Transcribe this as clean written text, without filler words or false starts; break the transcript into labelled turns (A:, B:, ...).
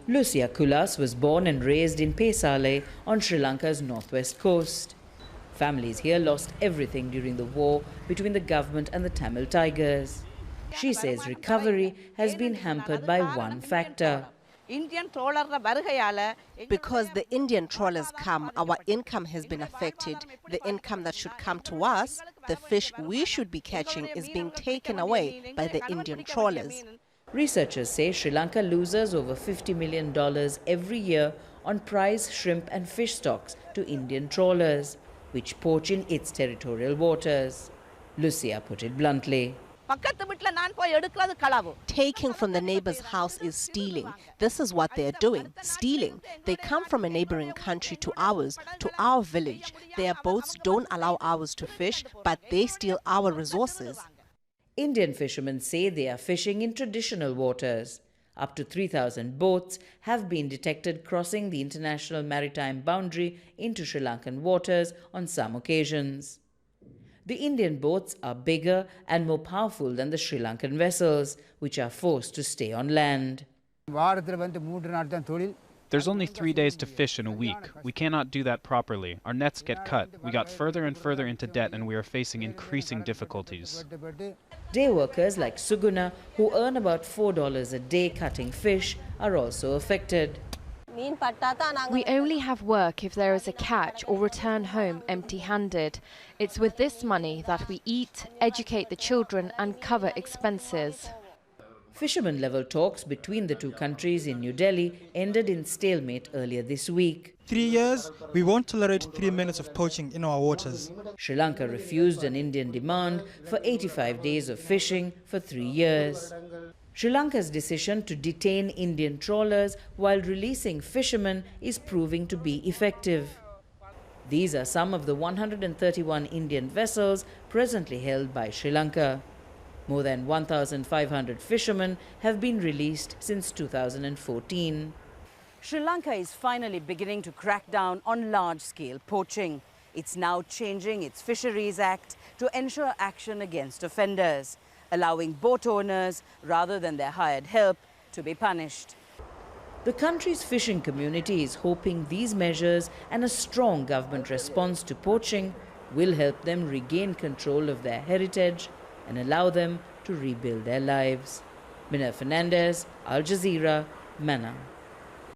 A: Lucia Kulas was born and raised in Pesale on Sri Lanka's northwest coast. Families here lost everything during the war between the government and the Tamil Tigers. She says recovery has been hampered by one factor.
B: Because the Indian trawlers come, our income has been affected. The income that should come to us, the fish we should be catching, is being taken away by the Indian trawlers.
A: Researchers say Sri Lanka loses over $50 million every year on prize shrimp and fish stocks to Indian trawlers, which poach in its territorial waters. Lucia put it bluntly.
B: Taking from the neighbor's house is stealing. This is what they're doing, stealing. They come from a neighboring country to ours, to our village. Their boats don't allow ours to fish, but they steal our resources.
A: Indian fishermen say they are fishing in traditional waters. Up to 3,000 boats have been detected crossing the international maritime boundary into Sri Lankan waters on some occasions. The Indian boats are bigger and more powerful than the Sri Lankan vessels, which are forced to stay on land.
C: There's only 3 days to fish in a week. We cannot do that properly. Our nets get cut. We got further and further into debt and we are facing increasing difficulties.
A: Day workers like Suguna, who earn about $4 a day cutting fish, are also affected.
D: We only have work if there is a catch or return home empty-handed. It's with this money that we eat, educate the children and cover expenses.
A: Fishermen-level talks between the two countries in New Delhi ended in stalemate earlier this week.
E: 3 years, we won't tolerate 3 minutes of poaching in our waters.
A: Sri Lanka refused an Indian demand for 85 days of fishing for 3 years. Sri Lanka's decision to detain Indian trawlers while releasing fishermen is proving to be effective. These are some of the 131 Indian vessels presently held by Sri Lanka. More than 1,500 fishermen have been released since 2014. Sri Lanka is finally beginning to crack down on large-scale poaching. It's now changing its Fisheries Act to ensure action against offenders, allowing boat owners, rather than their hired help, to be punished. The country's fishing community is hoping these measures and a strong government response to poaching will help them regain control of their heritage and allow them to rebuild their lives. Mina Fernandez, Al Jazeera, Manna.